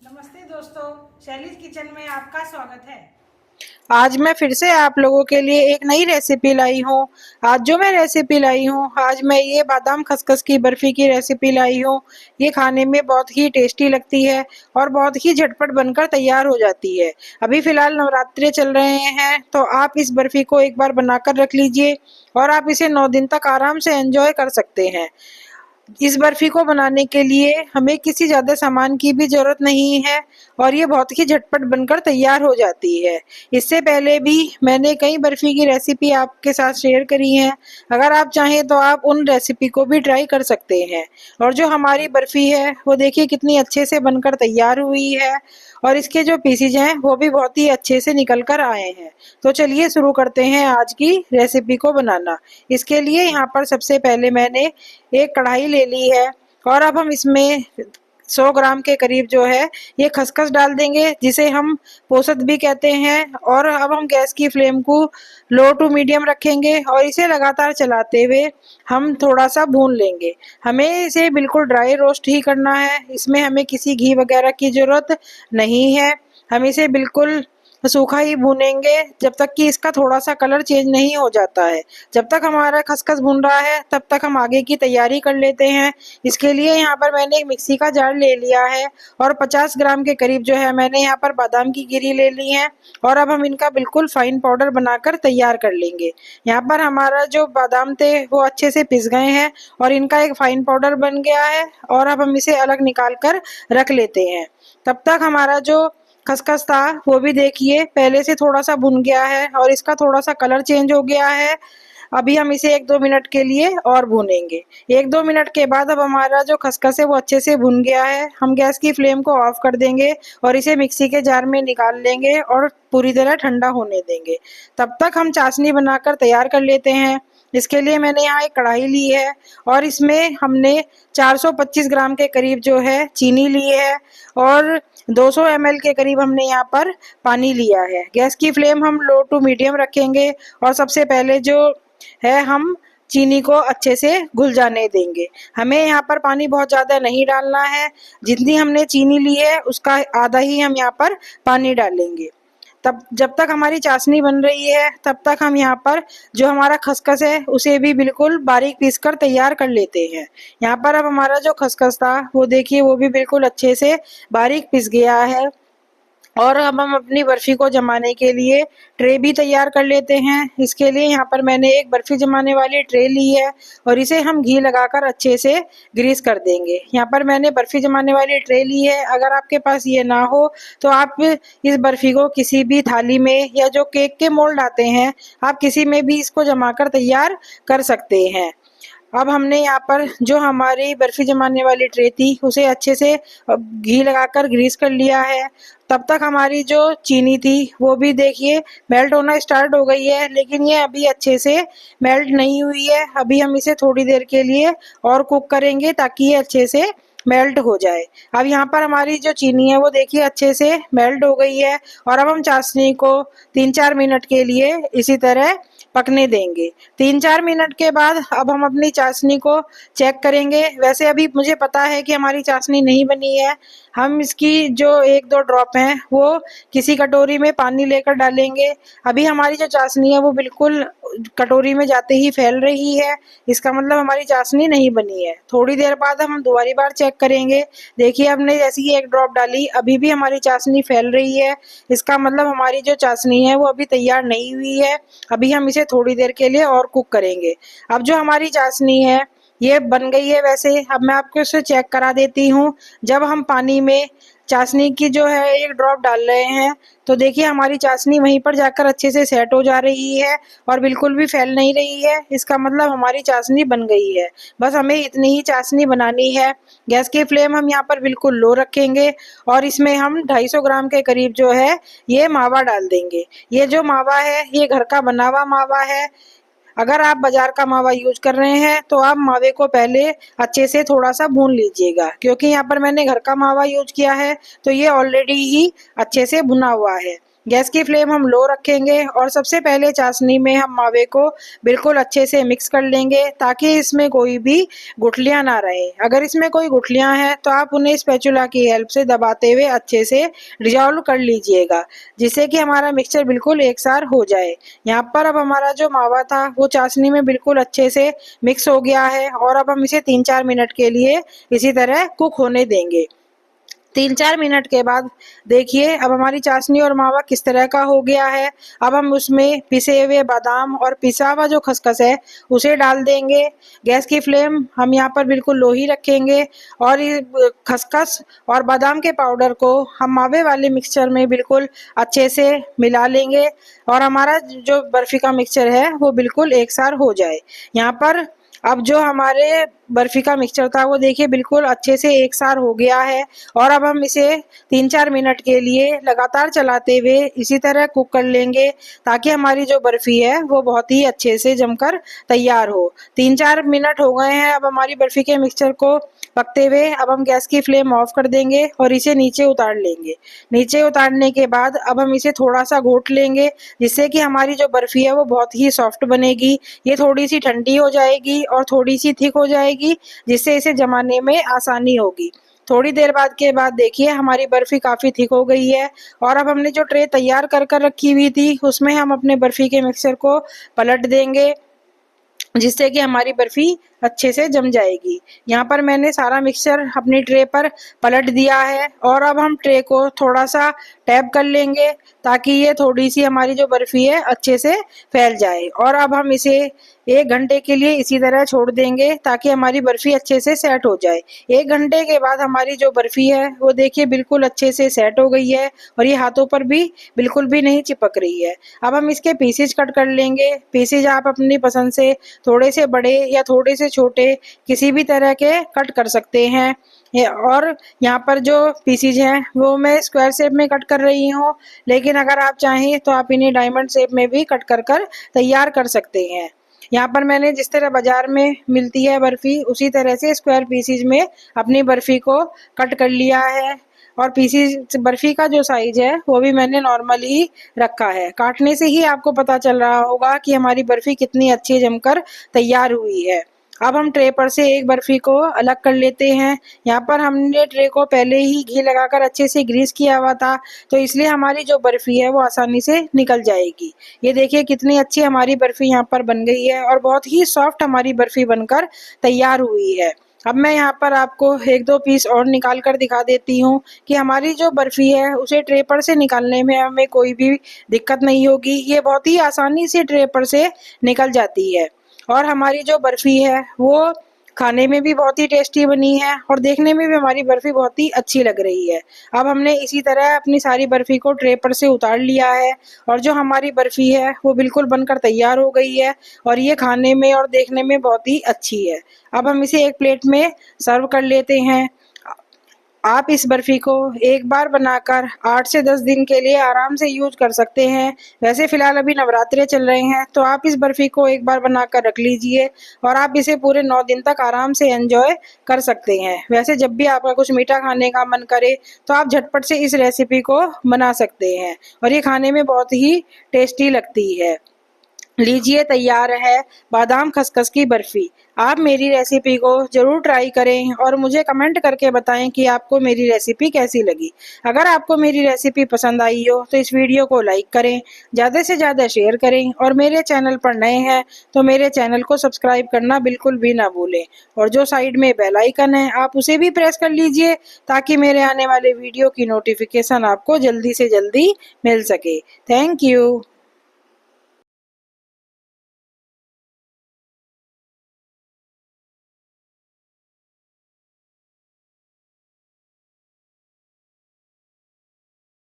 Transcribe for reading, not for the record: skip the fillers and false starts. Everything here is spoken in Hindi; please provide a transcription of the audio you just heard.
नमस्ते दोस्तों, शैलीज किचन में आपका स्वागत है। आज मैं फिर से आप लोगों के लिए एक नई रेसिपी लाई हूँ। आज जो मैं रेसिपी लाई हूँ, आज मैं ये बादाम खसखस की बर्फी की रेसिपी लाई हूँ। ये खाने में बहुत ही टेस्टी लगती है और बहुत ही झटपट बनकर तैयार हो जाती है। अभी फिलहाल नवरात्रे चल रहे हैं, तो आप इस बर्फी को एक बार बनाकर रख लीजिए और आप इसे 9 दिन तक आराम से एंजॉय कर सकते हैं। इस बर्फी को बनाने के लिए हमें किसी ज़्यादा सामान की भी ज़रूरत नहीं है और ये बहुत ही झटपट बनकर तैयार हो जाती है। इससे पहले भी मैंने कई बर्फी की रेसिपी आपके साथ शेयर करी है। अगर आप चाहें तो आप उन रेसिपी को भी ट्राई कर सकते हैं। और जो हमारी बर्फी है वो देखिए कितनी अच्छे से बनकर तैयार हुई है और इसके जो पीसेज हैं वो भी बहुत ही अच्छे से निकल कर आए हैं। तो चलिए शुरू करते हैं आज की रेसिपी को बनाना। इसके लिए यहाँ पर सबसे पहले मैंने एक कढ़ाई ले ली है और अब हम इसमें 100 ग्राम के करीब जो है ये खसखस डाल देंगे, जिसे हम पोसत भी कहते हैं। और अब हम गैस की फ्लेम को लो टू मीडियम रखेंगे और इसे लगातार चलाते हुए हम थोड़ा सा भून लेंगे। हमें इसे बिल्कुल ड्राई रोस्ट ही करना है, इसमें हमें किसी घी वगैरह की जरूरत नहीं है। हम इसे बिल्कुल सूखा ही भूनेंगे जब तक कि इसका थोड़ा सा कलर चेंज नहीं हो जाता है। जब तक हमारा खसखस भून रहा है तब तक हम आगे की तैयारी कर लेते हैं। इसके लिए यहाँ पर मैंने एक मिक्सी का जार ले लिया है और 50 ग्राम के करीब जो है मैंने यहाँ पर बादाम की गिरी ले ली है और अब हम इनका बिल्कुल फाइन पाउडर बनाकर तैयार कर लेंगे। यहाँ पर हमारा जो बादाम थे वो अच्छे से पिस गए हैं और इनका एक फाइन पाउडर बन गया है और अब हम इसे अलग निकाल कर रख लेते हैं। तब तक हमारा जो खसखस था वो भी देखिए पहले से थोड़ा सा भुन गया है और इसका थोड़ा सा कलर चेंज हो गया है। अभी हम इसे 1-2 मिनट के लिए और भूनेंगे। 1-2 मिनट के बाद अब हमारा जो खसखस है वो अच्छे से भुन गया है। हम गैस की फ्लेम को ऑफ कर देंगे और इसे मिक्सी के जार में निकाल लेंगे और पूरी तरह ठंडा होने देंगे। तब तक हम चाशनी बनाकर तैयार कर लेते हैं। इसके लिए मैंने यहाँ एक कढ़ाई ली है और इसमें हमने 425 ग्राम के करीब जो है चीनी ली है और 200 ml के करीब हमने यहाँ पर पानी लिया है। गैस की फ्लेम हम लो टू मीडियम रखेंगे और सबसे पहले जो है हम चीनी को अच्छे से घुल जाने देंगे। हमें यहाँ पर पानी बहुत ज़्यादा नहीं डालना है, जितनी हमने चीनी ली है उसका आधा ही हम यहाँ पर पानी डालेंगे। तब जब तक हमारी चाशनी बन रही है तब तक हम यहाँ पर जो हमारा खसखस है उसे भी बिल्कुल बारीक पीस कर तैयार कर लेते हैं। यहाँ पर अब हमारा जो खसखस था वो देखिए वो भी बिल्कुल अच्छे से बारीक पिस गया है और अब हम अपनी बर्फी को जमाने के लिए ट्रे भी तैयार कर लेते हैं। इसके लिए यहाँ पर मैंने एक बर्फी जमाने वाली ट्रे ली है और इसे हम घी लगाकर अच्छे से ग्रीस कर देंगे। यहाँ पर मैंने बर्फी जमाने वाली ट्रे ली है। अगर आपके पास ये ना हो तो आप इस बर्फी को किसी भी थाली में या जो केक के मोल्ड आते हैं आप किसी में भी इसको जमाकर तैयार कर सकते हैं। अब हमने यहाँ पर जो हमारी बर्फी जमाने वाली ट्रे थी उसे अच्छे से घी लगाकर ग्रीस कर लिया है। तब तक हमारी जो चीनी थी वो भी देखिए मेल्ट होना स्टार्ट हो गई है, लेकिन ये अभी अच्छे से मेल्ट नहीं हुई है। अभी हम इसे थोड़ी देर के लिए और कुक करेंगे ताकि ये अच्छे से मेल्ट हो जाए। अब यहाँ पर हमारी जो चीनी है वो देखिए अच्छे से मेल्ट हो गई है और अब हम चाशनी को 3-4 मिनट के लिए इसी तरह पकने देंगे। 3-4 मिनट के बाद अब हम अपनी चाशनी को चेक करेंगे। वैसे अभी मुझे पता है कि हमारी चाशनी नहीं बनी है। हम इसकी जो 1-2 ड्रॉप हैं वो किसी कटोरी में पानी लेकर डालेंगे। अभी हमारी जो चाशनी है वो बिल्कुल कटोरी में जाते ही फैल रही है, इसका मतलब हमारी चाशनी नहीं बनी है। थोड़ी देर बाद हम दोबारी बार चेक करेंगे। देखिए हमने जैसे ही 1 ड्रॉप डाली अभी भी हमारी चाशनी फैल रही है, इसका मतलब हमारी जो चाशनी है वो अभी तैयार नहीं हुई है। अभी हम इसे थोड़ी देर के लिए और कुक करेंगे। अब जो हमारी चाशनी है ये बन गई है। वैसे अब मैं आपको इसे चेक करा देती हूँ। जब हम पानी में चाशनी की जो है 1 ड्रॉप डाल रहे हैं तो देखिए हमारी चाशनी वहीं पर जाकर अच्छे से सेट हो जा रही है और बिल्कुल भी फैल नहीं रही है, इसका मतलब हमारी चाशनी बन गई है। बस हमें इतनी ही चाशनी बनानी है। गैस की फ्लेम हम यहाँ पर बिल्कुल लो रखेंगे और इसमें हम 250 ग्राम के करीब जो है ये मावा डाल देंगे। ये जो मावा है ये घर का बना हुआ मावा है। अगर आप बाजार का मावा यूज कर रहे हैं तो आप मावे को पहले अच्छे से थोड़ा सा भून लीजिएगा, क्योंकि यहाँ पर मैंने घर का मावा यूज किया है तो ये ऑलरेडी ही अच्छे से भुना हुआ है। गैस की फ्लेम हम लो रखेंगे और सबसे पहले चाशनी में हम मावे को बिल्कुल अच्छे से मिक्स कर लेंगे ताकि इसमें कोई भी गुठलियां ना रहे। अगर इसमें कोई गुठलियां हैं तो आप उन्हें स्पैचुला की हेल्प से दबाते हुए अच्छे से डिजॉल्व कर लीजिएगा, जिससे कि हमारा मिक्सचर बिल्कुल एक सार हो जाए। यहाँ पर अब हमारा जो मावा था वो चाशनी में बिल्कुल अच्छे से मिक्स हो गया है और अब हम इसे 3-4 मिनट के लिए इसी तरह कुक होने देंगे। 3-4 मिनट के बाद देखिए अब हमारी चाशनी और मावा किस तरह का हो गया है। अब हम उसमें पिसे हुए बादाम और पिसा हुआ जो खसखस है उसे डाल देंगे। गैस की फ्लेम हम यहाँ पर बिल्कुल लो ही रखेंगे और खसखस और बादाम के पाउडर को हम मावे वाले मिक्सचर में बिल्कुल अच्छे से मिला लेंगे और हमारा जो बर्फी का मिक्सचर है वो बिल्कुल एक सार हो जाए। यहाँ पर अब जो हमारे बर्फी का मिक्सचर था वो देखिए बिल्कुल अच्छे से एक सार हो गया है और अब हम इसे 3-4 मिनट के लिए लगातार चलाते हुए इसी तरह कुक कर लेंगे ताकि हमारी जो बर्फी है वो बहुत ही अच्छे से जमकर तैयार हो। 3-4 मिनट हो गए हैं अब हमारी बर्फी के मिक्सचर को पकते हुए। अब हम गैस की फ्लेम ऑफ कर देंगे और इसे नीचे उतार लेंगे। नीचे उतारने के बाद अब हम इसे थोड़ा सा घोट लेंगे, जिससे कि हमारी जो बर्फी है वो बहुत ही सॉफ्ट बनेगी। ये थोड़ी सी ठंडी हो जाएगी और थोड़ी सी थिक हो जाएगी, जिससे इसे जमाने में आसानी होगी। थोड़ी देर बाद के बाद देखिए हमारी बर्फी काफ़ी थिक हो गई है और अब हमने जो ट्रे तैयार कर कर रखी हुई थी उसमें हम अपने बर्फी के मिक्सचर को पलट देंगे, जिससे कि हमारी बर्फी अच्छे से जम जाएगी। यहाँ पर मैंने सारा मिक्सचर अपनी ट्रे पर पलट दिया है और अब हम ट्रे को थोड़ा सा टैप कर लेंगे ताकि ये थोड़ी सी हमारी जो बर्फी है अच्छे से फैल जाए और अब हम इसे 1 घंटे के लिए इसी तरह छोड़ देंगे ताकि हमारी बर्फी अच्छे से सेट हो जाए। 1 घंटे के बाद हमारी जो बर्फी है वो देखिए बिल्कुल अच्छे से सेट हो गई है और ये हाथों पर भी बिल्कुल भी नहीं चिपक रही है। अब हम इसके पीसेज कट कर लेंगे। पीसेज आप अपनी पसंद से थोड़े से बड़े या थोड़े से छोटे किसी भी तरह के कट कर सकते हैं और यहाँ पर जो पीसेज हैं वो मैं स्क्वायर शेप में कट कर रही हूँ, लेकिन अगर आप चाहें तो आप इन्हें डायमंड शेप में भी कट कर कर तैयार कर सकते हैं। यहाँ पर मैंने जिस तरह बाजार में मिलती है बर्फी उसी तरह से स्क्वायर पीसेज में अपनी बर्फी को कट कर लिया है और पीसेज बर्फी का जो साइज है वो भी मैंने नॉर्मल ही रखा है। काटने से ही आपको पता चल रहा होगा कि हमारी बर्फी कितनी अच्छी जमकर तैयार हुई है। अब हम ट्रे पर से एक बर्फी को अलग कर लेते हैं। यहाँ पर हमने ट्रे को पहले ही घी लगाकर अच्छे से ग्रीस किया हुआ था, तो इसलिए हमारी जो बर्फी है वो आसानी से निकल जाएगी। ये देखिए कितनी अच्छी हमारी बर्फी यहाँ पर बन गई है और बहुत ही सॉफ्ट हमारी बर्फी बनकर तैयार हुई है। अब मैं यहाँ पर आपको 1-2 पीस और निकाल कर दिखा देती हूँ कि हमारी जो बर्फी है उसे ट्रे पर से निकालने में हमें कोई भी दिक्कत नहीं होगी। ये बहुत ही आसानी से ट्रे पर से निकल जाती है और हमारी जो बर्फी है वो खाने में भी बहुत ही टेस्टी बनी है और देखने में भी हमारी बर्फी बहुत ही अच्छी लग रही है। अब हमने इसी तरह अपनी सारी बर्फी को ट्रे पर से उतार लिया है और जो हमारी बर्फी है वो बिल्कुल बनकर तैयार हो गई है और ये खाने में और देखने में बहुत ही अच्छी है। अब हम इसे एक प्लेट में सर्व कर लेते हैं। आप इस बर्फी को एक बार बनाकर 8 से 10 दिन के लिए आराम से यूज कर सकते हैं। वैसे फिलहाल अभी नवरात्रे चल रहे हैं तो आप इस बर्फी को एक बार बनाकर रख लीजिए और आप इसे पूरे 9 दिन तक आराम से एंजॉय कर सकते हैं। वैसे जब भी आपका कुछ मीठा खाने का मन करे तो आप झटपट से इस रेसिपी को बना सकते हैं और ये खाने में बहुत ही टेस्टी लगती है। लीजिए तैयार है बादाम खसखस की बर्फी। आप मेरी रेसिपी को ज़रूर ट्राई करें और मुझे कमेंट करके बताएं कि आपको मेरी रेसिपी कैसी लगी। अगर आपको मेरी रेसिपी पसंद आई हो तो इस वीडियो को लाइक करें, ज़्यादा से ज़्यादा शेयर करें और मेरे चैनल पर नए हैं तो मेरे चैनल को सब्सक्राइब करना बिल्कुल भी ना भूलें और जो साइड में बेल आइकन है आप उसे भी प्रेस कर लीजिए ताकि मेरे आने वाले वीडियो की नोटिफिकेशन आपको जल्दी से जल्दी मिल सके। Thank you.